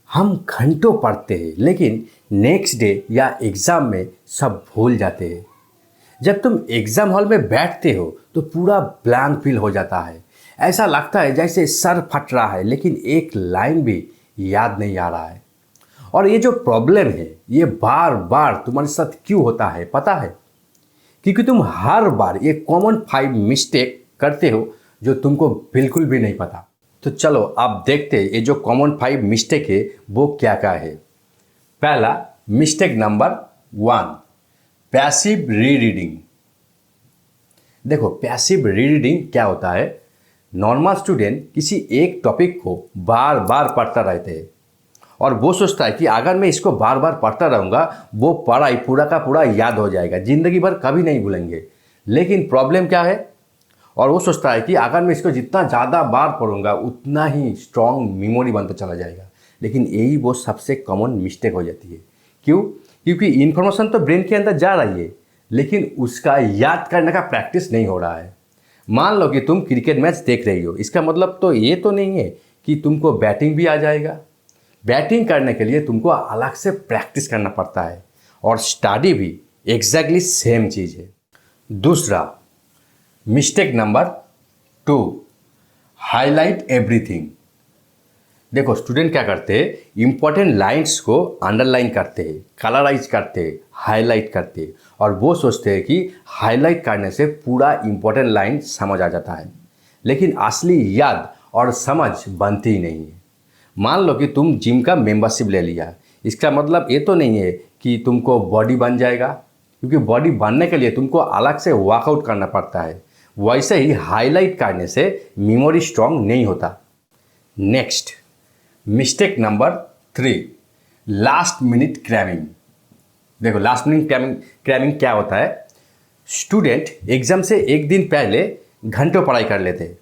हम घंटों पढ़ते हैं लेकिन नेक्स्ट डे या एग्ज़ाम में सब भूल जाते हैं। जब तुम एग्ज़ाम हॉल में बैठते हो तो पूरा ब्लैंक फील हो जाता है। ऐसा लगता है जैसे सर फट रहा है लेकिन एक लाइन भी याद नहीं आ रहा है। और ये जो प्रॉब्लम है ये बार बार तुम्हारे साथ क्यों होता है पता है? क्योंकि तुम हर बार ये कॉमन 5 मिस्टेक करते हो जो तुमको बिल्कुल भी नहीं पता। तो चलो आप देखते हैं ये जो कॉमन 5 मिस्टेक है वो क्या क्या है। पहला मिस्टेक नंबर 1, पैसिव रीडिंग। देखो पैसिव रीडिंग क्या होता है? नॉर्मल स्टूडेंट किसी एक टॉपिक को बार बार पढ़ता रहते हैं और वो सोचता है कि अगर मैं इसको बार बार पढ़ता रहूँगा वो पढ़ाई पूरा का पूरा याद हो जाएगा, ज़िंदगी भर कभी नहीं भूलेंगे। लेकिन प्रॉब्लम क्या है? और वो सोचता है कि अगर मैं इसको जितना ज़्यादा बार पढ़ूंगा उतना ही स्ट्रॉन्ग मेमोरी बनता चला जाएगा। लेकिन यही वो सबसे कॉमन मिस्टेक हो जाती है। क्यों? क्योंकि इन्फॉर्मेशन तो ब्रेन के अंदर जा रही है लेकिन उसका याद करने का प्रैक्टिस नहीं हो रहा है। मान लो कि तुम क्रिकेट मैच देख रही हो, इसका मतलब तो ये तो नहीं है कि तुमको बैटिंग भी आ जाएगा। बैटिंग करने के लिए तुमको अलग से प्रैक्टिस करना पड़ता है और स्टडी भी एग्जैक्टली सेम चीज़ है। दूसरा मिस्टेक नंबर 2, हाईलाइट एवरीथिंग। देखो स्टूडेंट क्या करते हैं, इंपॉर्टेंट लाइंस को अंडरलाइन करते हैं, कलराइज करते हैं, हाईलाइट करते हैं और वो सोचते हैं कि हाईलाइट करने से पूरा इंपॉर्टेंट लाइन समझ आ जाता है। लेकिन असली याद और समझ बनती ही नहीं है। मान लो कि तुम जिम का मेंबरशिप ले लिया, इसका मतलब ये तो नहीं है कि तुमको बॉडी बन जाएगा, क्योंकि बॉडी बनने के लिए तुमको अलग से वर्कआउट करना पड़ता है। वैसे ही हाईलाइट करने से मेमोरी स्ट्रांग नहीं होता। Next mistake number 3, last minute cramming. देखो लास्ट मिनट क्रैमिंग क्या होता है? स्टूडेंट एग्जाम से एक दिन पहले घंटों पढ़ाई कर लेते,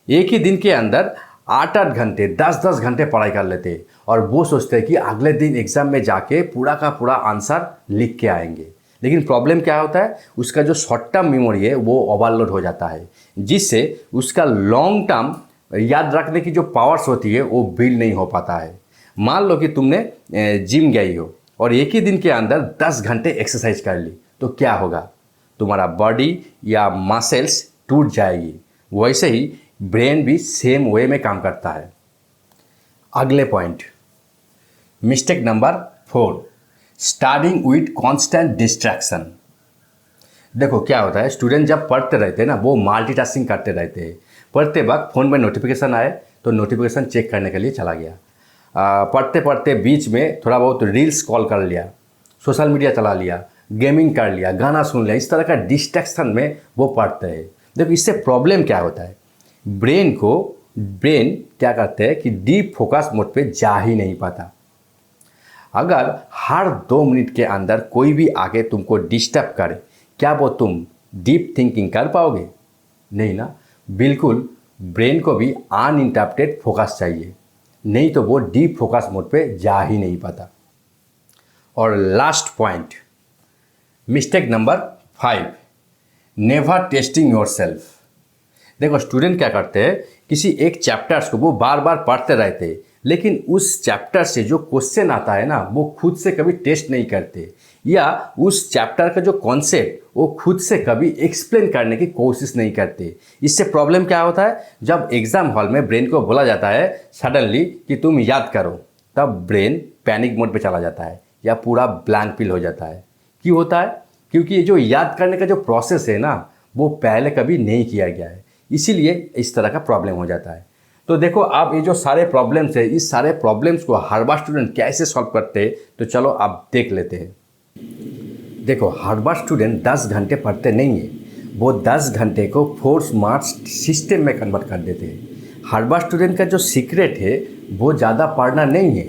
एक ही दिन के अंदर 8-8 घंटे 10-10 घंटे पढ़ाई कर लेते और वो सोचते हैं कि अगले दिन एग्जाम में जाके पूरा का पूरा आंसर लिख के आएंगे। लेकिन प्रॉब्लम क्या होता है? उसका जो शॉर्ट टर्म मेमोरी है वो ओवरलोड हो जाता है, जिससे उसका लॉन्ग टर्म याद रखने की जो पावर्स होती है वो बिल्ड नहीं हो पाता है। मान लो कि तुमने जिम गई हो और एक ही दिन के अंदर 10 घंटे एक्सरसाइज कर ली, तो क्या होगा? तुम्हारा बॉडी या मसल्स टूट जाएगी। वैसे ही ब्रेन भी सेम वे में काम करता है। अगले point mistake number 4, studying with constant distraction. देखो क्या होता है, स्टूडेंट जब पढ़ते रहते हैं ना वो मल्टीटास्किंग करते रहते हैं। पढ़ते वक्त फ़ोन में नोटिफिकेशन आए तो नोटिफिकेशन चेक करने के लिए चला गया, पढ़ते पढ़ते बीच में थोड़ा बहुत रील्स कॉल कर लिया, सोशल मीडिया चला लिया, गेमिंग कर लिया, गाना सुन लिया, इस तरह का डिस्ट्रैक्शन में वो पढ़ते हैं। देखो इससे प्रॉब्लम क्या होता है, ब्रेन क्या करते हैं कि डीप फोकस मोड पे जा ही नहीं पाता। अगर हर 2 मिनट के अंदर कोई भी आके तुमको डिस्टर्ब करे, क्या वो तुम डीप थिंकिंग कर पाओगे? नहीं ना। बिल्कुल ब्रेन को भी अनइंटरप्टेड फोकस चाहिए, नहीं तो वो डीप फोकस मोड पे जा ही नहीं पाता। और last point mistake number 5, never testing yourself. देखो स्टूडेंट क्या करते हैं, किसी एक चैप्टर्स को वो बार बार पढ़ते रहते हैं लेकिन उस चैप्टर से जो क्वेश्चन आता है ना वो खुद से कभी टेस्ट नहीं करते, या उस चैप्टर का जो कॉन्सेप्ट वो खुद से कभी एक्सप्लेन करने की कोशिश नहीं करते। इससे प्रॉब्लम क्या होता है, जब एग्जाम हॉल में ब्रेन को बोला जाता है सडनली कि तुम याद करो, तब ब्रेन पैनिक मोड पे चला जाता है या पूरा ब्लैंक फील हो जाता है। क्यों होता है? क्योंकि ये जो याद करने का जो प्रोसेस है ना वो पहले कभी नहीं किया गया है, इसीलिए इस तरह का प्रॉब्लम हो जाता है। तो देखो आप ये जो सारे प्रॉब्लम्स है, इस सारे प्रॉब्लम्स को हर बार स्टूडेंट कैसे सॉल्व करते हैं तो चलो आप देख लेते हैं। देखो हर बार स्टूडेंट 10 घंटे पढ़ते नहीं है, वो 10 घंटे को फोर्स मार्क्स सिस्टम में कन्वर्ट कर देते हैं। हर बार स्टूडेंट का जो सीक्रेट है वो ज़्यादा पढ़ना नहीं है,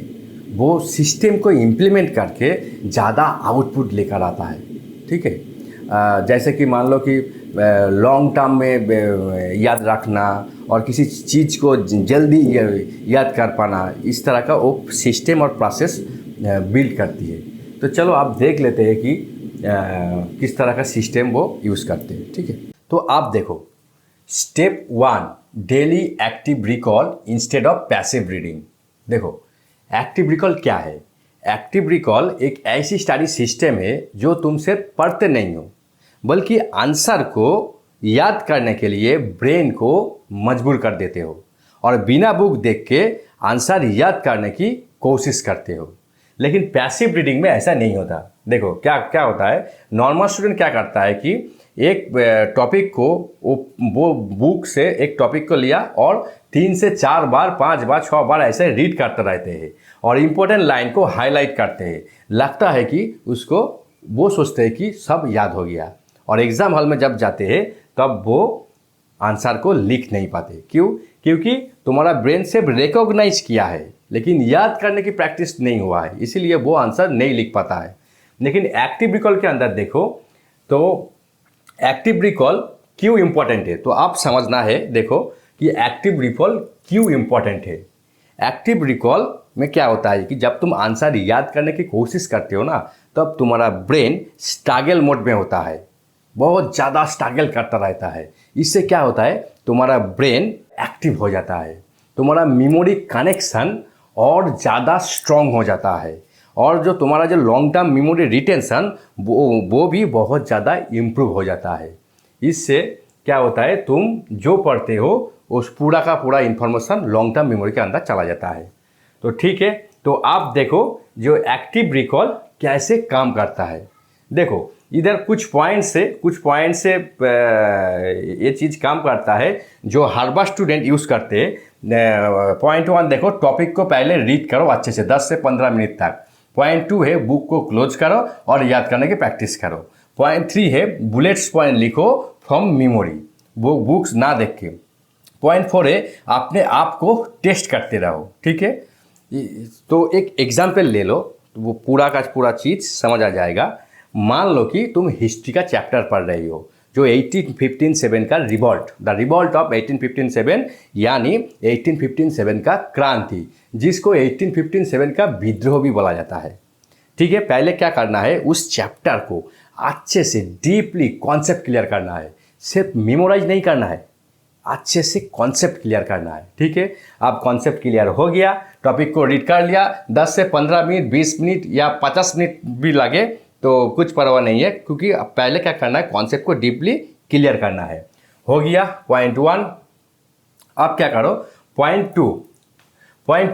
वो सिस्टम को इम्प्लीमेंट करके ज़्यादा आउटपुट लेकर आता है। ठीक है, जैसे कि मान लो कि लॉन्ग टर्म में याद रखना और किसी चीज़ को जल्दी याद कर पाना, इस तरह का वो सिस्टम और प्रोसेस बिल्ड करती है। तो चलो आप देख लेते हैं कि किस तरह का सिस्टम वो यूज़ करते हैं। ठीक है, तो आप देखो step 1, daily active recall instead of passive reading. देखो एक्टिव रिकॉल क्या है? एक्टिव रिकॉल एक ऐसी स्टडी सिस्टम है जो तुम सिर्फ पढ़ते नहीं हो, बल्कि आंसर को याद करने के लिए ब्रेन को मजबूर कर देते हो और बिना बुक देख के आंसर याद करने की कोशिश करते हो। लेकिन पैसिव रीडिंग में ऐसा नहीं होता। देखो क्या क्या होता है, नॉर्मल स्टूडेंट क्या करता है कि एक टॉपिक को वो बुक से एक टॉपिक को लिया और 3 से 4 बार 5 बार 6 बार ऐसे रीड करते रहते हैं और इम्पोर्टेंट लाइन को हाईलाइट करते हैं। लगता है कि उसको, वो सोचते हैं कि सब याद हो गया, और एग्ज़ाम हॉल में जब जाते हैं तब वो आंसर को लिख नहीं पाते। क्यों? क्योंकि तुम्हारा ब्रेन सिर्फ रिकॉग्नाइज किया है लेकिन याद करने की प्रैक्टिस नहीं हुआ है, इसीलिए वो आंसर नहीं लिख पाता है। लेकिन एक्टिव रिकॉल के अंदर देखो तो एक्टिव रिकॉल क्यों इम्पोर्टेंट है, तो आप समझना है। देखो कि एक्टिव रिकॉल क्यों इम्पोर्टेंट है। एक्टिव रिकॉल में क्या होता है कि जब तुम आंसर याद करने की कोशिश करते हो ना, तब तुम्हारा ब्रेन स्ट्रगल मोड में होता है, बहुत ज़्यादा स्ट्रगल करता रहता है। इससे क्या होता है, तुम्हारा ब्रेन एक्टिव हो जाता है, तुम्हारा मेमोरी कनेक्शन और ज़्यादा स्ट्रॉन्ग हो जाता है, और जो तुम्हारा जो लॉन्ग टर्म मेमोरी रिटेंशन वो भी बहुत ज़्यादा इम्प्रूव हो जाता है। इससे क्या होता है, तुम जो पढ़ते हो उस पूरा का पूरा इन्फॉर्मेशन लॉन्ग टर्म मेमोरी के अंदर चला जाता है। तो ठीक है, तो आप देखो जो एक्टिव रिकॉल कैसे काम करता है। देखो इधर कुछ पॉइंट से ये चीज़ काम करता है जो हर बार स्टूडेंट यूज़ करते हैं। पॉइंट 1 देखो, टॉपिक को पहले रीड करो अच्छे से 10 से 15 मिनट तक। पॉइंट 2 है बुक को क्लोज करो और याद करने की प्रैक्टिस करो। पॉइंट 3 है बुलेट्स पॉइंट लिखो फ्रॉम मेमोरी, वो बुक्स ना देख के। पॉइंट 4 है अपने आप को टेस्ट करते रहो। ठीक है, तो एक एग्जाम्पल ले लो तो वो पूरा का पूरा चीज़ समझ आ जाएगा। मान लो कि तुम हिस्ट्री का चैप्टर पढ़ रही हो जो 1857 का रिवॉल्ट, द रिवॉल्ट ऑफ 1857, यानी 1857 का क्रांति, जिसको 1857 का विद्रोह भी बोला जाता है। ठीक है, पहले क्या करना है, उस चैप्टर को अच्छे से डीपली कॉन्सेप्ट क्लियर करना है। सिर्फ मेमोराइज नहीं करना है, अच्छे से कॉन्सेप्ट क्लियर करना है। ठीक है, अब कॉन्सेप्ट क्लियर हो गया, टॉपिक को रीड कर लिया, 10 से 15 मिनट 20 मिनट या 50 मिनट भी लगे तो कुछ परवाह नहीं है, क्योंकि पहले क्या करना है, कॉन्सेप्ट को डीपली क्लियर करना है। हो गया पॉइंट 1। अब क्या करो, पॉइंट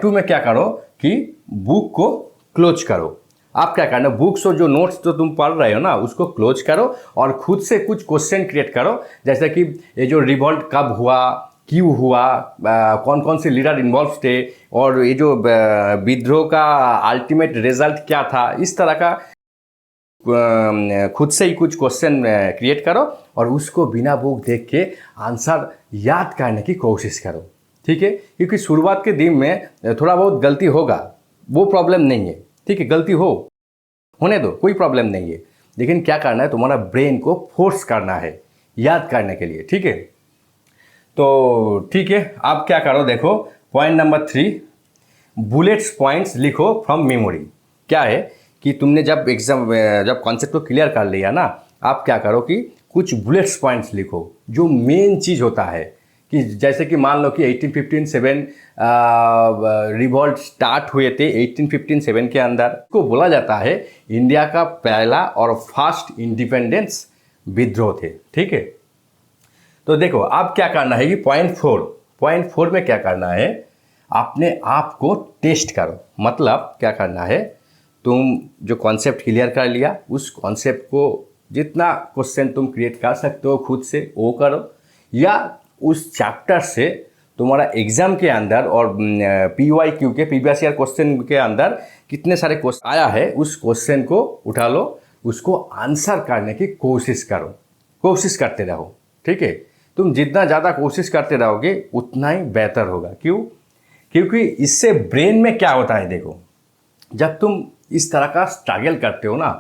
2 में क्या करो कि बुक को क्लोज करो। आप क्या करना, बुक्स और जो नोट्स जो तुम पढ़ रहे हो ना उसको क्लोज करो और खुद से कुछ क्वेश्चन क्रिएट करो, जैसे कि ये जो रिवॉल्ट कब हुआ, क्यों हुआ, कौन कौन से लीडर इन्वॉल्व थे, और ये जो विद्रोह का अल्टीमेट रिजल्ट क्या था। इस तरह का खुद से ही कुछ क्वेश्चन क्रिएट करो और उसको बिना बुक देख के आंसर याद करने की कोशिश करो। ठीक है, क्योंकि शुरुआत के दिन में थोड़ा बहुत गलती होगा, वो प्रॉब्लम नहीं है। ठीक है, गलती होने दो, कोई प्रॉब्लम नहीं है, लेकिन क्या करना है, तुम्हारा ब्रेन को फोर्स करना है याद करने के लिए। ठीक है, तो ठीक है, आप क्या करो, देखो पॉइंट नंबर 3, बुलेट्स पॉइंट्स लिखो फ्रॉम मेमोरी। क्या है कि तुमने जब कॉन्सेप्ट को क्लियर कर लिया ना, आप क्या करो कि कुछ बुलेट्स पॉइंट्स लिखो जो मेन चीज़ होता है। कि जैसे कि मान लो कि 1857 रिवॉल्ट स्टार्ट हुए थे 1857 के अंदर, को बोला जाता है इंडिया का पहला और फर्स्ट इंडिपेंडेंस विद्रोह थे। ठीक है, तो देखो अब क्या करना है कि पॉइंट 4 में क्या करना है, अपने आप को टेस्ट करो। मतलब क्या करना है, तुम जो कॉन्सेप्ट क्लियर कर लिया, उस कॉन्सेप्ट को जितना क्वेश्चन तुम क्रिएट कर सकते हो खुद से वो करो, या उस चैप्टर से तुम्हारा एग्ज़ाम के अंदर और PYQ के प्रीवियस ईयर क्वेश्चन के अंदर कितने सारे क्वेश्चन आया है, उस क्वेश्चन को उठा लो, उसको आंसर करने की कोशिश करो, कोशिश करते रहो। ठीक है, तुम जितना ज़्यादा कोशिश करते रहोगे उतना ही बेहतर होगा। क्यों? क्योंकि इससे ब्रेन में क्या होता है, देखो जब तुम इस तरह का स्ट्रगल करते हो ना,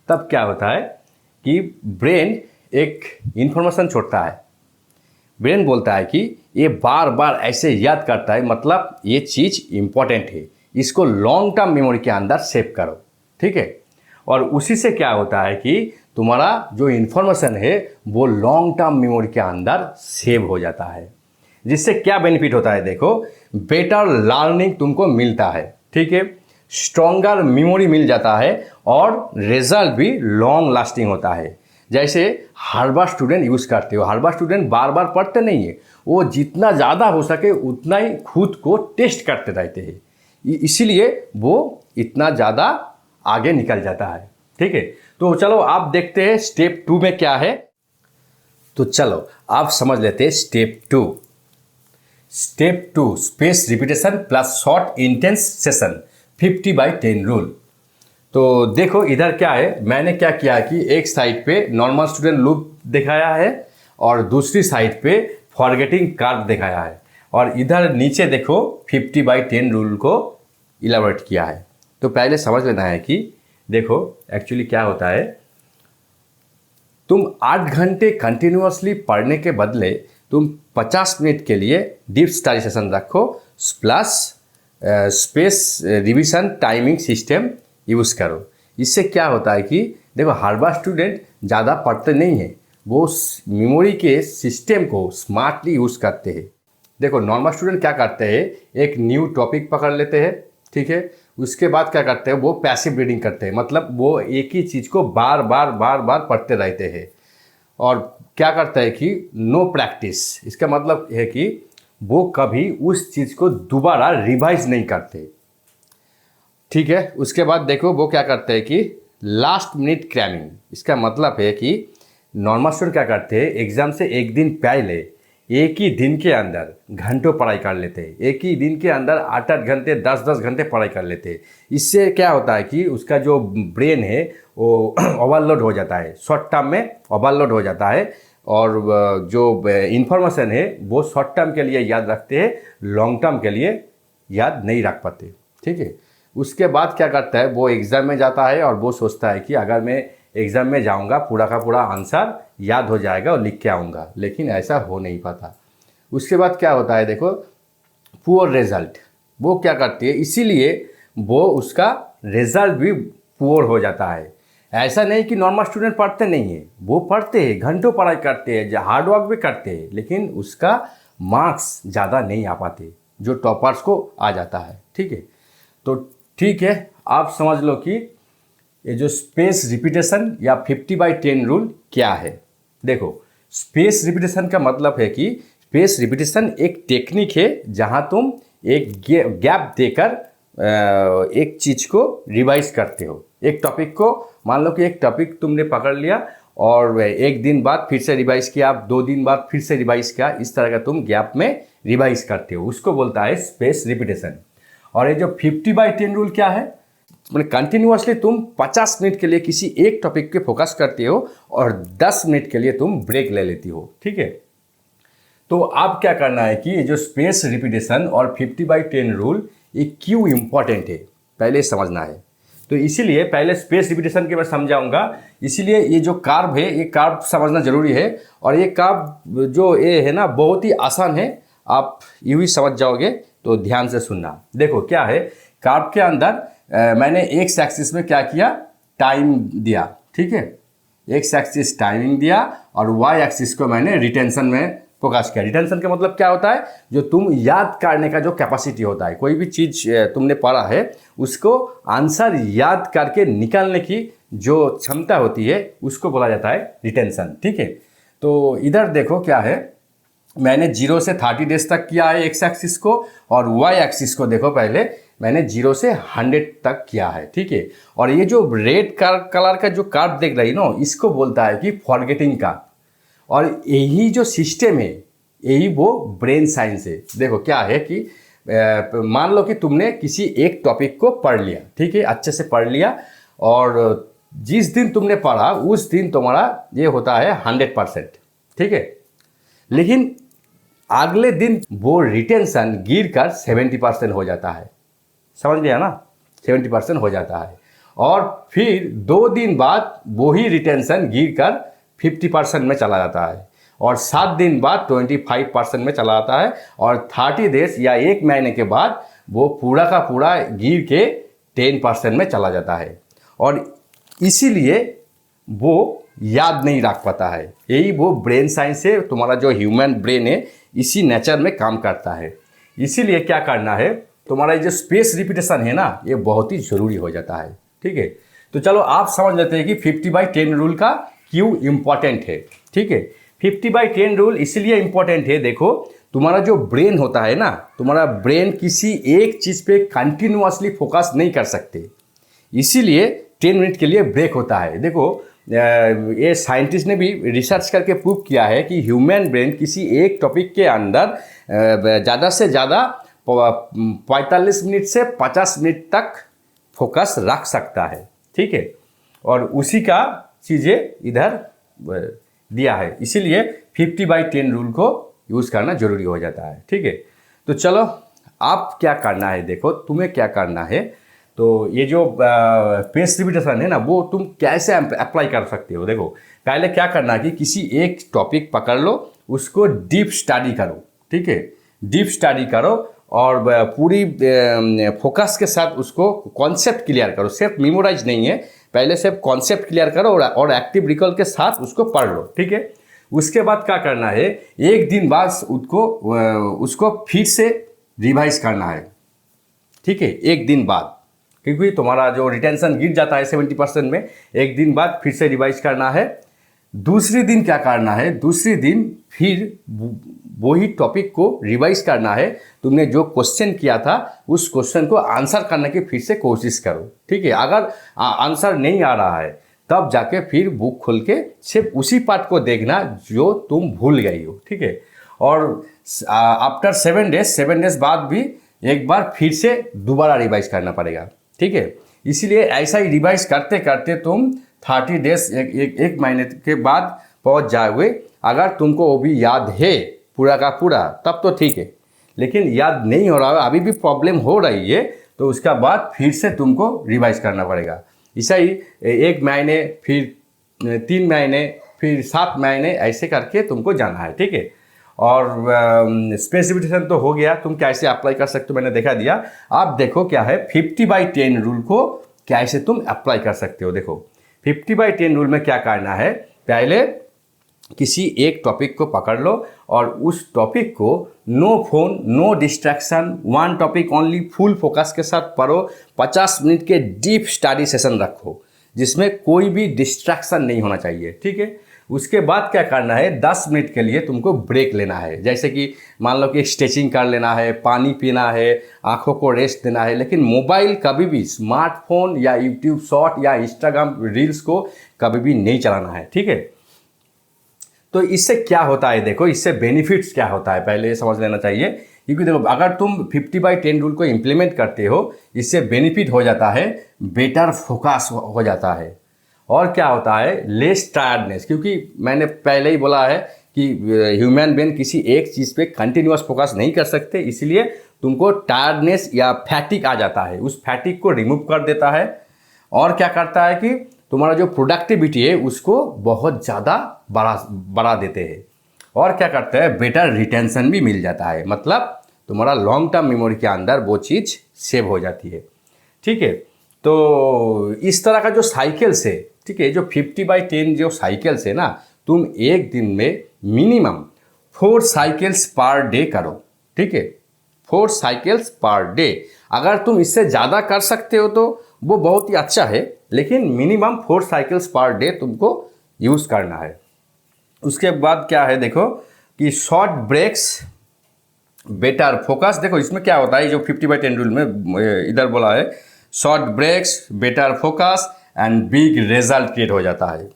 तब क्या होता है कि ब्रेन एक इन्फॉर्मेशन छोड़ता है। ब्रेन बोलता है कि ये बार बार ऐसे याद करता है, मतलब ये चीज़ इम्पॉर्टेंट है, इसको लॉन्ग टर्म मेमोरी के अंदर सेव करो। ठीक है, और उसी से क्या होता है कि तुम्हारा जो इन्फॉर्मेशन है वो लॉन्ग टर्म मेमोरी के अंदर सेव हो जाता है। जिससे क्या बेनिफिट होता है, देखो बेटर लर्निंग तुमको मिलता है। ठीक है, स्ट्रॉन्गर मेमोरी मिल जाता है और रिजल्ट भी लॉन्ग लास्टिंग होता है। जैसे हर बार स्टूडेंट यूज़ करते हो, हर बार स्टूडेंट बार बार पढ़ते नहीं है, वो जितना ज़्यादा हो सके उतना ही खुद को टेस्ट करते रहते हैं, इसीलिए वो इतना ज़्यादा आगे निकल जाता है। ठीक है, तो चलो आप देखते हैं स्टेप 2 में क्या है। तो चलो आप समझ लेते हैं step 2। Step 2 space repetition plus short intense session 50/10 rule. तो देखो इधर क्या है, मैंने क्या किया कि एक साइड पे नॉर्मल स्टूडेंट लूप दिखाया है और दूसरी साइड पे फॉरगेटिंग कार्ड दिखाया है, और इधर नीचे देखो 50/10 रूल को इलाबोरेट किया है। तो पहले समझ लेना है कि देखो एक्चुअली क्या होता है, तुम 8 घंटे कंटिन्यूअसली पढ़ने के बदले तुम 50 मिनट के लिए डीप स्टडी सेशन रखो plus space revision timing system use करो। इससे क्या होता है कि देखो हर बार स्टूडेंट ज़्यादा पढ़ते नहीं हैं, वो मेमोरी के सिस्टम को स्मार्टली यूज़ करते हैं। देखो नॉर्मल स्टूडेंट क्या करते हैं, एक न्यू टॉपिक पकड़ लेते हैं, ठीक है, उसके बाद क्या करते हैं वो पैसिव रीडिंग करते हैं, मतलब वो एक ही चीज़ को बार बार पढ़ते रहते हैं। और क्या करता है कि नो प्रैक्टिस, इसका मतलब है कि वो कभी उस चीज़ को दोबारा रिवाइज नहीं करते। ठीक है, उसके बाद देखो वो क्या करते हैं कि लास्ट मिनट क्रैमिंग, इसका मतलब है कि नॉर्मल स्टूडेंट क्या करते हैं, एग्ज़ाम से एक दिन पहले एक ही दिन के अंदर घंटों पढ़ाई कर लेते हैं, एक ही दिन के अंदर 8-8 घंटे 10-10 घंटे पढ़ाई कर लेते हैं। इससे क्या होता है कि उसका जो ब्रेन है वो ओवरलोड हो जाता है, शॉर्ट टर्म में ओवरलोड हो जाता है, और जो इन्फॉर्मेशन है वो शॉर्ट टर्म के लिए याद रखते हैं, लॉन्ग टर्म के लिए याद नहीं रख पाते। ठीक है, उसके बाद क्या करता है वो एग्ज़ाम में जाता है और वो सोचता है कि अगर मैं एग्ज़ाम में जाऊंगा पूरा का पूरा आंसर याद हो जाएगा और लिख के आऊँगा, लेकिन ऐसा हो नहीं पाता। उसके बाद क्या होता है देखो पुअर रिजल्ट, वो क्या करती है, इसीलिए वो उसका रिजल्ट भी पुअर हो जाता है। ऐसा नहीं कि नॉर्मल स्टूडेंट पढ़ते नहीं है, वो पढ़ते हैं, घंटों पढ़ाई करते हैं, हार्ड वर्क भी करते हैं, लेकिन उसका मार्क्स ज़्यादा नहीं आ पाते जो टॉपर्स को आ जाता है। ठीक है, तो ठीक है, आप समझ लो कि ये जो स्पेस रिपीटेशन या 50/10 रूल क्या है। देखो स्पेस रिपीटेशन का मतलब है कि स्पेस रिपीटेशन एक टेक्निक है जहां तुम एक गैप देकर एक चीज़ को रिवाइज करते हो। एक टॉपिक को मान लो कि एक टॉपिक तुमने पकड़ लिया और एक दिन बाद फिर से रिवाइज किया, 2 दिन बाद फिर से रिवाइज किया, इस तरह का तुम गैप में रिवाइज करते हो, उसको बोलता है स्पेस रिपीटेशन। और ये जो 50/10 रूल क्या है, मतलब कंटिन्यूअसली तुम 50 मिनट के लिए किसी एक टॉपिक पे फोकस करते हो और 10 मिनट के लिए तुम ब्रेक ले लेती हो। ठीक है, तो अब क्या करना है कि ये जो स्पेस रिपीटेशन और 50/10 रूल ये क्यों इम्पॉर्टेंट है पहले समझना है। तो इसीलिए पहले स्पेस रिपीटेशन के मैं समझाऊंगा, इसीलिए ये जो कार्व है ये कार्व समझना जरूरी है। और ये कार्व जो ये है ना बहुत ही आसान है, आप यूँ ही समझ जाओगे, तो ध्यान से सुनना। देखो क्या है, कार्व के अंदर मैंने एक्स एक्सिस में क्या किया, टाइम दिया। ठीक है, एक्स एक्सिस टाइमिंग दिया और वाई एक्सिस को मैंने रिटेंशन में फोकस किया। रिटेंशन का मतलब क्या होता है, जो तुम याद करने का जो कैपेसिटी होता है, कोई भी चीज़ तुमने पढ़ा है उसको आंसर याद करके निकालने की जो क्षमता होती है उसको बोला जाता है रिटेंशन। ठीक है, तो इधर देखो क्या है, मैंने 0 से 30 डेज तक किया है एक्स एक्सिस को, और वाई एक्सिस को देखो पहले मैंने 0 से 100 तक किया है। ठीक है, और ये जो रेड कलर का जो कार्व देख रही ना, इसको बोलता है कि फॉरगेटिंग कार्व। और यही जो सिस्टम है यही वो ब्रेन साइंस है। देखो क्या है कि मान लो कि तुमने किसी एक टॉपिक को पढ़ लिया, ठीक है, अच्छे से पढ़ लिया, और जिस दिन तुमने पढ़ा उस दिन तुम्हारा ये होता है 100%। ठीक है, लेकिन अगले दिन वो रिटेंशन गिर कर 70% हो जाता है। समझ लिया ना, 70% हो जाता है, और फिर 2 दिन बाद वही रिटेंशन गिर कर 50% में चला जाता है, और 7 दिन बाद 25% में चला जाता है, और 30 डेज या 1 महीने के बाद वो पूरा का पूरा गिर के 10% में चला जाता है। और इसीलिए वो याद नहीं रख पाता है। यही वो ब्रेन साइंस है, तुम्हारा जो ह्यूमन ब्रेन है इसी नेचर में काम करता है। इसीलिए क्या करना है, तुम्हारा ये जो स्पेस रिपीटेशन है ना, ये बहुत ही ज़रूरी हो जाता है। ठीक है, तो चलो आप समझ लेते हैं कि 50/10 रूल का क्यों इम्पॉर्टेंट है। ठीक है, 50/10 रूल इसलिए इम्पॉर्टेंट है, देखो तुम्हारा जो ब्रेन होता है ना, तुम्हारा ब्रेन किसी एक चीज़ पे कंटिन्यूअसली फोकस नहीं कर सकते, इसीलिए 10 मिनट के लिए ब्रेक होता है। देखो ये साइंटिस्ट ने भी रिसर्च करके प्रूव किया है कि ह्यूमन ब्रेन किसी एक टॉपिक के अंदर ज़्यादा से ज़्यादा 45 मिनट से 50 मिनट तक फोकस रख सकता है। ठीक है, और उसी का चीज़ें इधर दिया है, इसीलिए 50/10 रूल को यूज़ करना ज़रूरी हो जाता है। ठीक है, तो चलो आप क्या करना है, देखो तुम्हें क्या करना है। तो ये जो पेस रिपीटेशन है ना, वो तुम कैसे अप्लाई कर सकते हो। देखो पहले क्या करना है कि किसी एक टॉपिक पकड़ लो, उसको डीप स्टडी करो। ठीक है, डीप स्टडी करो और पूरी फोकस के साथ उसको कॉन्सेप्ट क्लियर करो। सिर्फ मेमोराइज नहीं है, पहले सिर्फ कॉन्सेप्ट क्लियर करो और एक्टिव रिकॉल के साथ उसको पढ़ लो। ठीक है, उसके बाद क्या करना है, एक दिन बाद उसको फिर से रिवाइज करना है। ठीक है, एक दिन बाद, क्योंकि तुम्हारा जो रिटेंशन गिर जाता है 70% में, एक दिन बाद फिर से रिवाइज करना है। दूसरे दिन क्या करना है, दूसरे दिन फिर वही टॉपिक को रिवाइज करना है। तुमने जो क्वेश्चन किया था उस क्वेश्चन को आंसर करने की फिर से कोशिश करो। ठीक है, अगर आंसर नहीं आ रहा है तब जाके फिर बुक खोल के सिर्फ उसी पार्ट को देखना जो तुम भूल गई हो। ठीक है, और आफ्टर 7 डेज बाद भी एक बार फिर से दोबारा रिवाइज करना पड़ेगा। ठीक है, इसीलिए ऐसा ही रिवाइज करते करते तुम 30 डेज एक महीने के बाद पहुंच जाओगे। अगर तुमको वो भी याद है पूरा का पूरा तब तो ठीक है, लेकिन याद नहीं हो रहा है, अभी भी प्रॉब्लम हो रही है, तो उसका बाद फिर से तुमको रिवाइज करना पड़ेगा। ऐसा ही 1 महीने, फिर 3 महीने, फिर 7 महीने, ऐसे करके तुमको जाना है। ठीक है, और स्पेसिफिकेशन तो हो गया, तुम कैसे अप्लाई कर सकते हो मैंने दिखा दिया। आप देखो क्या है 50/10 रूल को कैसे तुम अप्लाई कर सकते हो। देखो 50/10 रूल में क्या करना है, पहले किसी एक टॉपिक को पकड़ लो और उस टॉपिक को no phone, no distraction, one topic only, full focus के साथ पढ़ो। 50 मिनट के डीप स्टडी सेशन रखो जिसमें कोई भी डिस्ट्रैक्शन नहीं होना चाहिए। ठीक है, उसके बाद क्या करना है, 10 मिनट के लिए तुमको ब्रेक लेना है। जैसे कि मान लो कि स्ट्रेचिंग कर लेना है, पानी पीना है, आंखों को रेस्ट देना है, लेकिन मोबाइल कभी भी, स्मार्टफोन या यूट्यूब शॉर्ट या इंस्टाग्राम रील्स को कभी भी नहीं चलाना है। ठीक है, तो इससे क्या होता है, देखो इससे बेनिफिट्स क्या होता है पहले ये समझ लेना चाहिए। क्योंकि देखो अगर तुम 50/10 रूल को इम्प्लीमेंट करते हो, इससे बेनिफिट हो जाता है, बेटर फोकस हो जाता है, और क्या होता है, लेस टायर्डनेस। क्योंकि मैंने पहले ही बोला है कि ह्यूमन ब्रेन किसी एक चीज़ पे कंटिन्यूअस फोकस नहीं कर सकते, इसलिए तुमको टायर्डनेस या फैटिक आ जाता है, उस फैटिक को रिमूव कर देता है। और क्या करता है कि तुम्हारा जो प्रोडक्टिविटी है उसको बहुत ज़्यादा बढ़ा देते हैं। और क्या करता है, बेटर रिटेंशन भी मिल जाता है, मतलब तुम्हारा लॉन्ग टर्म मेमोरी के अंदर वो चीज़ सेव हो जाती है। ठीक है, तो इस तरह का जो साइकिल्स है, ठीक है, जो 50/10 जो साइकिल्स है ना, तुम एक दिन में मिनिमम 4 साइकिल्स पर डे करो। ठीक है, 4 साइकिल्स पर डे। अगर तुम इससे ज़्यादा कर सकते हो तो वो बहुत ही अच्छा है, लेकिन मिनिमम 4 साइकिल्स पर डे तुमको यूज़ करना है। उसके बाद क्या है, देखो कि शॉर्ट ब्रेक्स, बेटर फोकस। देखो इसमें क्या होता है, जो 50/10 रूल में इधर बोला है, short breaks, better focus and big result create हो जाता है।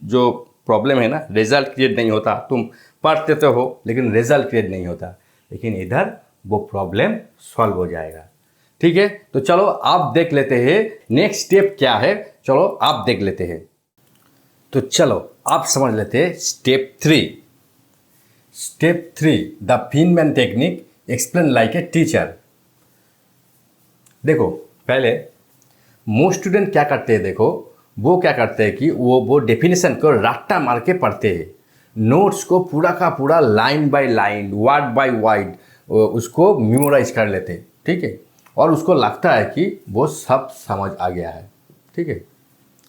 जो प्रॉब्लम है ना, रिजल्ट क्रिएट नहीं होता, तुम पढ़ते तो हो लेकिन रिजल्ट क्रिएट नहीं होता, लेकिन इधर वो प्रॉब्लम सॉल्व हो जाएगा। ठीक है, तो चलो आप देख लेते हैं नेक्स्ट स्टेप क्या है, चलो आप देख लेते हैं। तो चलो आप समझ लेते हैं step 3। Step 3, the Feynman technique explain like a teacher. देखो पहले मोस्ट स्टूडेंट क्या करते हैं, देखो वो क्या करते हैं कि वो डेफिनेशन को रट्टा मार के पढ़ते हैं, नोट्स को पूरा का पूरा line by line, word by word उसको मेमोराइज कर लेते हैं। ठीक है, और उसको लगता है कि वो सब समझ आ गया है। ठीक है,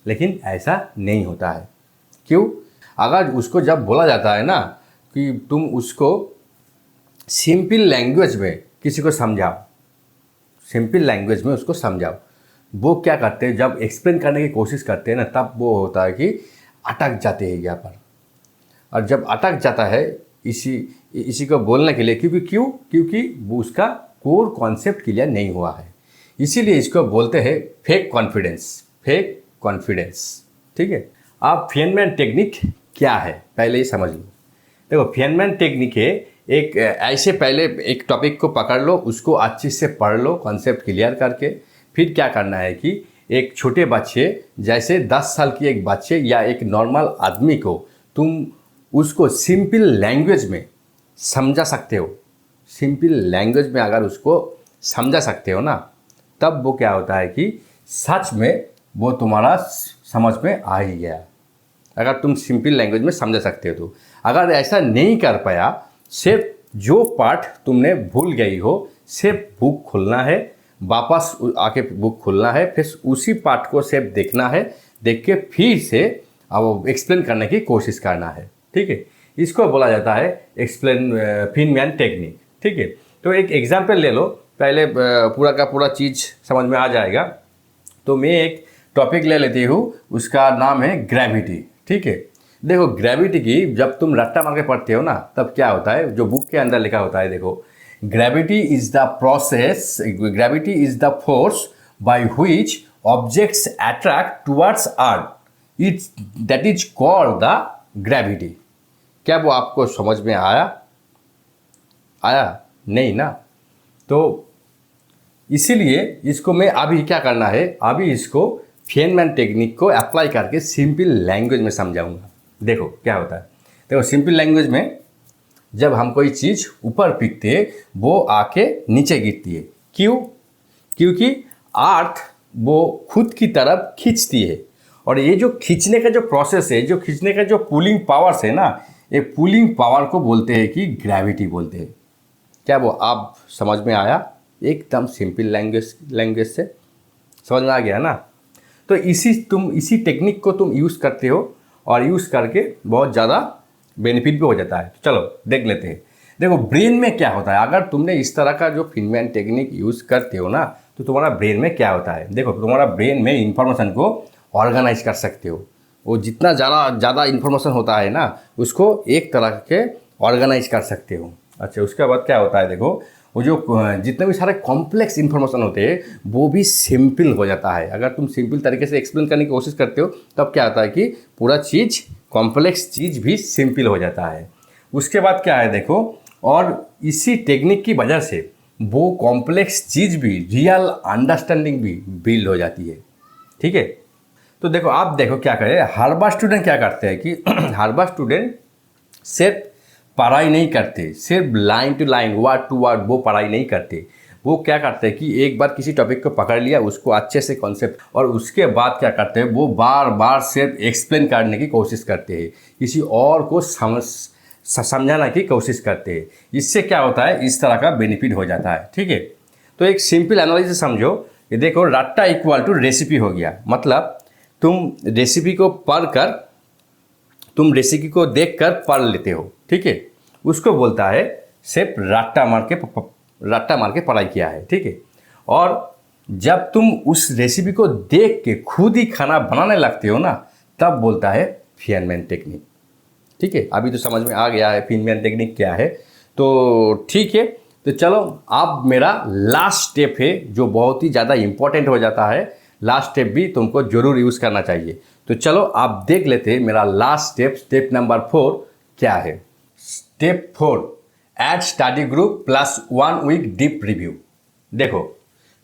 लेकिन ऐसा नहीं होता है। क्यों? अगर उसको जब बोला जाता है ना कि तुम उसको सिंपल लैंग्वेज में किसी को समझाओ, सिंपल लैंग्वेज में उसको समझाओ। वो क्या करते हैं, जब एक्सप्लेन करने की कोशिश करते हैं ना, तब वो होता है कि अटक जाते हैं यहाँ पर। और जब अटक जाता है इसी को बोलने के लिए, क्योंकि वो उसका कोर कॉन्सेप्ट क्लियर नहीं हुआ है, इसीलिए इसको बोलते हैं फेक कॉन्फिडेंस। ठीक है। अब फेनमैन टेक्निक क्या है पहले ही समझ लो। देखो, फेनमैन टेक्निक है एक ऐसे, पहले एक टॉपिक को पकड़ लो, उसको अच्छे से पढ़ लो कॉन्सेप्ट क्लियर करके। फिर क्या करना है कि एक छोटे बच्चे, जैसे 10 साल की एक बच्चे या एक नॉर्मल आदमी को तुम उसको सिंपल लैंग्वेज में समझा सकते हो। सिंपल लैंग्वेज में अगर उसको समझा सकते हो ना, तब वो क्या होता है कि सच में वो तुम्हारा समझ में आ ही गया। अगर तुम सिंपल लैंग्वेज में समझा सकते हो तो। अगर ऐसा नहीं कर पाया, सिर्फ जो पार्ट तुमने भूल गई हो, सिर्फ बुक खोलना है, वापस आके बुक खोलना है, फिर उसी पार्ट को सिर्फ देखना है, देख के फिर से अब एक्सप्लेन करने की कोशिश करना है। ठीक है। इसको बोला जाता है फेनमैन टेक्निक। ठीक है। तो एक एग्जाम्पल ले लो, पहले पूरा का पूरा चीज़ समझ में आ जाएगा। तो मैं एक टॉपिक ले लेती हूँ, उसका नाम है ग्रेविटी। ठीक है। देखो, ग्रेविटी की जब तुम रट्टा मार के पढ़ते हो ना, तब क्या होता है, जो बुक के अंदर लिखा होता है, देखो, gravity is the force by which objects attract towards earth, it's that is called the gravity. क्या वो आपको समझ में आया नहीं ना? तो इसीलिए इसको मैं अभी क्या करना है, अभी इसको फेनमैन टेक्निक को अप्लाई करके सिंपल लैंग्वेज में समझाऊंगा। देखो क्या होता है। देखो, सिंपल लैंग्वेज में जब हम कोई चीज़ ऊपर फेंकते हैं, वो आके नीचे गिरती है। क्योंकि अर्थ वो खुद की तरफ खींचती है। और ये जो खींचने का जो प्रोसेस है, जो खींचने का जो पुलिंग पावर्स है ना, ये पुलिंग पावर को बोलते हैं कि ग्रेविटी बोलते हैं। क्या वो आप समझ में आया? एकदम सिंपल लैंग्वेज से समझ में आ गया ना? तो इसी टेक्निक को तुम यूज़ करते हो, और यूज़ करके बहुत ज़्यादा बेनिफिट भी हो जाता है। तो चलो देख लेते हैं। देखो, ब्रेन में क्या होता है, अगर तुमने इस तरह का जो फेनमैन टेक्निक यूज़ करते हो ना, तो तुम्हारा ब्रेन में क्या होता है। देखो, तुम्हारा ब्रेन में इंफॉर्मेशन को ऑर्गेनाइज कर सकते हो। वो जितना ज़्यादा इन्फॉर्मेशन होता है ना, उसको एक तरह के ऑर्गेनाइज कर सकते हो। अच्छा, उसके बाद क्या होता है, देखो, वो जो जितने भी सारे कॉम्प्लेक्स इन्फॉर्मेशन होते हैं, वो भी सिंपल हो जाता है। अगर तुम सिंपल तरीके से एक्सप्लेन करने की कोशिश करते हो, तब क्या होता है कि पूरा चीज़, कॉम्प्लेक्स चीज़ भी सिंपल हो जाता है। उसके बाद क्या है, देखो, और इसी टेक्निक की वजह से वो कॉम्प्लेक्स चीज़ भी, रियल अंडरस्टैंडिंग भी बिल्ड हो जाती है। ठीक है। तो देखो, आप देखो क्या करे, हार्वर्ड स्टूडेंट क्या करते हैं कि हार्वर्ड स्टूडेंट सिर्फ पढ़ाई नहीं करते, सिर्फ line to line, word to word वो पढ़ाई नहीं करते। वो क्या करते हैं कि एक बार किसी टॉपिक को पकड़ लिया, उसको अच्छे से कॉन्सेप्ट, और उसके बाद क्या करते हैं, वो बार बार सिर्फ एक्सप्लेन करने की कोशिश करते हैं, किसी और को समझाने की कोशिश करते हैं। इससे क्या होता है, इस तरह का बेनिफिट हो जाता है। ठीक है। तो एक सिंपल एनालिसिस समझो कि देखो, रट्टा इक्वल टू रेसिपी हो गया। मतलब तुम रेसिपी को देख कर पढ़ लेते हो। ठीक है। उसको बोलता है सिर्फ रट्टा मार के पढ़ाई किया है। ठीक है। और जब तुम उस रेसिपी को देख के खुद ही खाना बनाने लगते हो ना, तब बोलता है फेनमैन टेक्निक। ठीक है। अभी तो समझ में आ गया है फेनमैन टेक्निक क्या है। तो ठीक है, तो चलो, अब मेरा लास्ट स्टेप है, जो बहुत ही ज़्यादा इंपॉर्टेंट हो जाता है। लास्ट स्टेप भी तुमको जरूर यूज़ करना चाहिए। तो चलो आप देख लेते हैं मेरा लास्ट स्टेप नंबर 4 क्या है। Step 4, add study group plus 1 week deep review. देखो,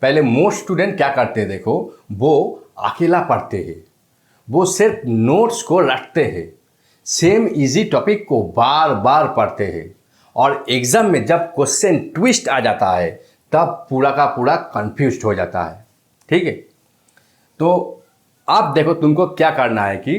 पहले मोस्ट स्टूडेंट क्या करते हैं, देखो, वो अकेला पढ़ते हैं, वो सिर्फ नोट्स को रखते हैं, सेम इजी टॉपिक को बार बार पढ़ते हैं, और एग्जाम में जब क्वेश्चन ट्विस्ट आ जाता है, तब पूरा का पूरा कंफ्यूज हो जाता है। ठीक है। तो अब देखो, तुमको क्या करना है कि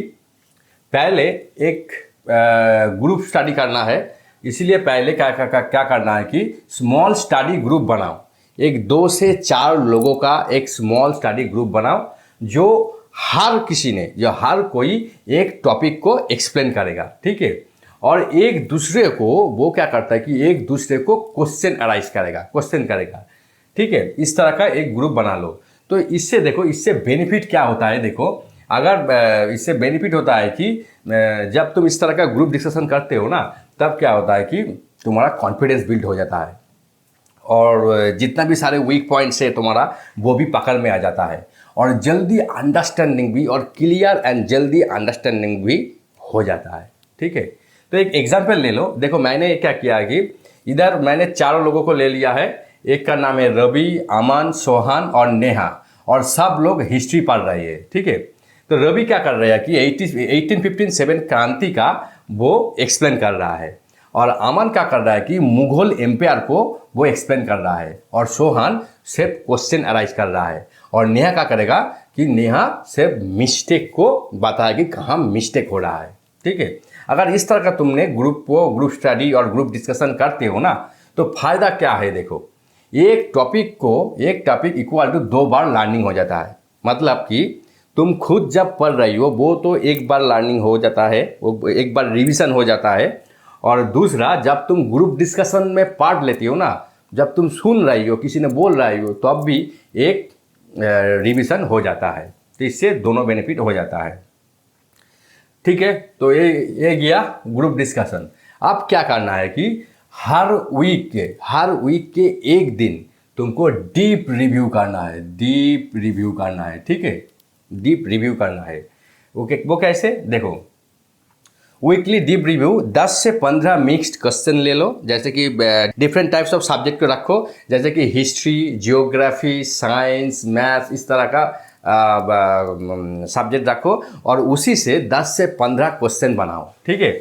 पहले एक ग्रुप स्टडी करना है। इसीलिए पहले क्या करना है कि स्मॉल स्टडी ग्रुप बनाओ। एक 2 से 4 लोगों का एक स्मॉल स्टडी ग्रुप बनाओ, जो हर कोई एक टॉपिक को एक्सप्लेन करेगा। ठीक है। और एक दूसरे को वो क्या करता है कि एक दूसरे को क्वेश्चन करेगा। ठीक है, इस तरह का एक ग्रुप बना लो। तो इससे देखो, इससे बेनिफिट क्या होता है, देखो अगर इससे बेनिफिट होता है कि जब तुम इस तरह का ग्रुप डिस्कशन करते हो ना, तब क्या होता है कि तुम्हारा कॉन्फिडेंस बिल्ड हो जाता है और जितना भी सारे वीक पॉइंट्स है तुम्हारा, वो भी पकड़ में आ जाता है और जल्दी अंडरस्टैंडिंग भी, और क्लियर एंड जल्दी अंडरस्टैंडिंग भी हो जाता है। ठीक है, तो एक एग्जांपल ले लो। देखो मैंने क्या किया कि इधर मैंने चारों लोगों को ले लिया है। एक का नाम है रवि, अमन, सोहन और नेहा, और सब लोग हिस्ट्री पढ़ रहे हैं। ठीक है, तो रवि क्या कर रहा है कि 1857 क्रांति का वो एक्सप्लेन कर रहा है, और अमन क्या कर रहा है कि मुगल एम्पायर को वो एक्सप्लेन कर रहा है, और सोहन सिर्फ क्वेश्चन अराइज कर रहा है, और नेहा क्या करेगा कि नेहा सिर्फ मिस्टेक को बताया कि कहाँ मिस्टेक हो रहा है। ठीक है, अगर इस तरह का तुमने ग्रुप स्टडी और ग्रुप डिस्कशन करते हो ना, तो फायदा क्या है, देखो एक टॉपिक इक्वल टू 2 बार लर्निंग हो जाता है। मतलब कि तुम खुद जब पढ़ रही हो वो तो एक बार लर्निंग हो जाता है, वो एक बार रिवीजन हो जाता है, और दूसरा जब तुम ग्रुप डिस्कशन में पार्ट लेती हो ना, जब तुम सुन रही हो, किसी ने बोल रही हो, तो अब भी एक रिवीजन हो जाता है। तो इससे दोनों बेनिफिट हो जाता है। ठीक है, तो ये गया ग्रुप डिस्कशन। अब क्या करना है कि हर वीक के एक दिन तुमको डीप रिव्यू करना है। ठीक है, डीप रिव्यू करना है। ओके, वो कैसे, देखो वीकली डीप रिव्यू 10 से 15 मिक्स्ड क्वेश्चन ले लो, जैसे कि डिफरेंट टाइप्स ऑफ सब्जेक्ट को रखो, जैसे कि हिस्ट्री, जियोग्राफी, साइंस, मैथ्स, इस तरह का सब्जेक्ट रखो, और उसी से 10 से 15 क्वेश्चन बनाओ। ठीक है,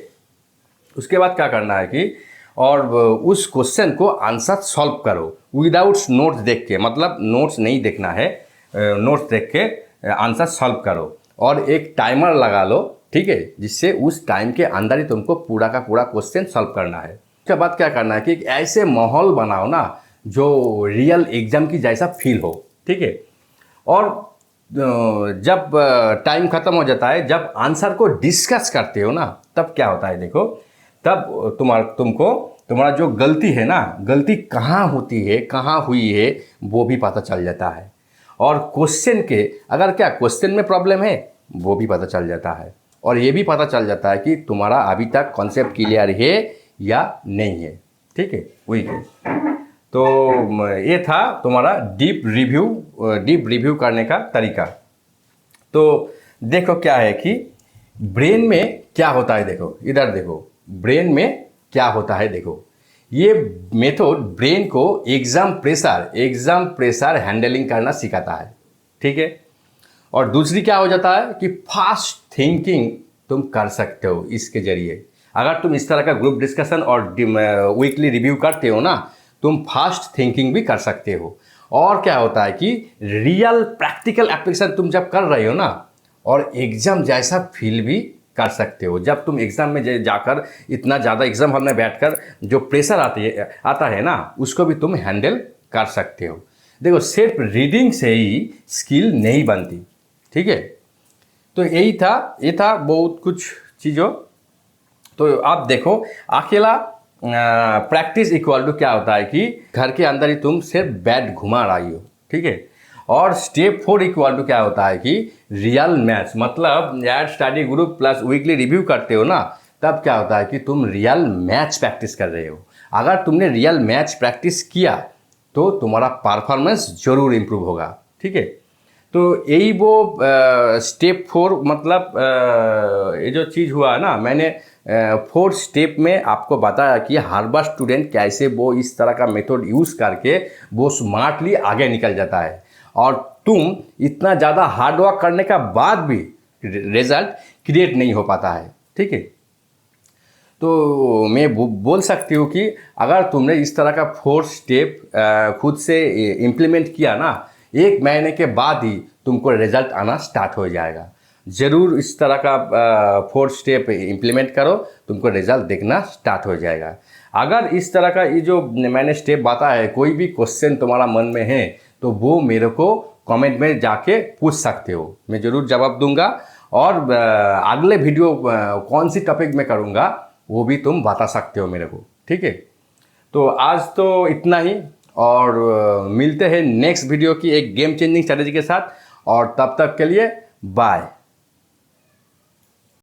उसके बाद क्या करना है कि और उस क्वेश्चन को आंसर सॉल्व करो विदाउट नोट्स देख के, मतलब नोट्स नहीं देखना है, नोट्स देख के आंसर सॉल्व करो, और एक टाइमर लगा लो। ठीक है, जिससे उस टाइम के अंदर ही तुमको पूरा का पूरा क्वेश्चन सॉल्व करना है। उसके बाद क्या करना है कि एक ऐसे माहौल बनाओ ना जो रियल एग्जाम की जैसा फील हो। ठीक है, और जब टाइम ख़त्म हो जाता है, जब आंसर को डिस्कस करते हो ना, तब क्या होता है, देखो तब तुम्हारा जो गलती है ना, गलती कहाँ होती है, कहाँ हुई है, वो भी पता चल जाता है, और क्वेश्चन के अगर क्या क्वेश्चन में प्रॉब्लम है वो भी पता चल जाता है, और ये भी पता चल जाता है कि तुम्हारा अभी तक कॉन्सेप्ट क्लियर है या नहीं है। ठीक है, वही है। तो ये था तुम्हारा डीप रिव्यू करने का तरीका। तो देखो क्या है कि ब्रेन में क्या होता है, देखो इधर देखो, ब्रेन में क्या होता है, देखो ये मेथड ब्रेन को एग्जाम प्रेशर हैंडलिंग करना सिखाता है। ठीक है, और दूसरी क्या हो जाता है कि फास्ट थिंकिंग तुम कर सकते हो इसके जरिए। अगर तुम इस तरह का ग्रुप डिस्कशन और वीकली रिव्यू करते हो ना, तुम फास्ट थिंकिंग भी कर सकते हो। और क्या होता है कि रियल प्रैक्टिकल एप्लीकेशन तुम जब कर रहे हो ना, और एग्जाम जैसा फील भी कर सकते हो। जब तुम एग्जाम में जाकर इतना ज़्यादा एग्जाम हॉल में बैठकर जो प्रेशर आता है ना, उसको भी तुम हैंडल कर सकते हो। देखो सिर्फ रीडिंग से ही स्किल नहीं बनती। ठीक है, तो ये था बहुत कुछ चीज़ों। तो आप देखो अकेला प्रैक्टिस इक्वल टू क्या होता है कि घर के अंदर ही तुम सिर्फ बैट घुमा रही हो। ठीक है, और स्टेप 4 इक्वल टू क्या होता है कि रियल मैथ्स, मतलब यार study group plus weekly review करते हो ना, तब क्या होता है कि तुम रियल मैथ्स प्रैक्टिस कर रहे हो। अगर तुमने रियल मैथ्स प्रैक्टिस किया तो तुम्हारा परफॉर्मेंस जरूर इम्प्रूव होगा। ठीक है, तो यही वो स्टेप 4, मतलब ये जो चीज़ हुआ है ना, मैंने 4 स्टेप में आपको बताया कि हर बार स्टूडेंट कैसे वो इस तरह का मेथड यूज़ करके वो स्मार्टली आगे निकल जाता है, और तुम इतना ज़्यादा हार्ड वर्क करने का बाद भी रिजल्ट क्रिएट नहीं हो पाता है। ठीक है, तो मैं बोल सकती हूँ कि अगर तुमने इस तरह का 4 स्टेप खुद से इम्प्लीमेंट किया ना, 1 महीने के बाद ही तुमको रिजल्ट आना स्टार्ट हो जाएगा। ज़रूर इस तरह का 4 स्टेप इम्प्लीमेंट करो, तुमको रिजल्ट देखना स्टार्ट हो जाएगा। अगर इस तरह का ये जो मैंने स्टेप बताया है, कोई भी क्वेश्चन तुम्हारा मन में है तो वो मेरे को कमेंट में जाके पूछ सकते हो, मैं ज़रूर जवाब दूंगा। और अगले वीडियो कौन सी टॉपिक में करूँगा वो भी तुम बता सकते हो मेरे को। ठीक है, तो आज तो इतना ही, और मिलते हैं नेक्स्ट वीडियो की एक गेम चेंजिंग स्ट्रेटेजी के साथ, और तब तक के लिए बाय।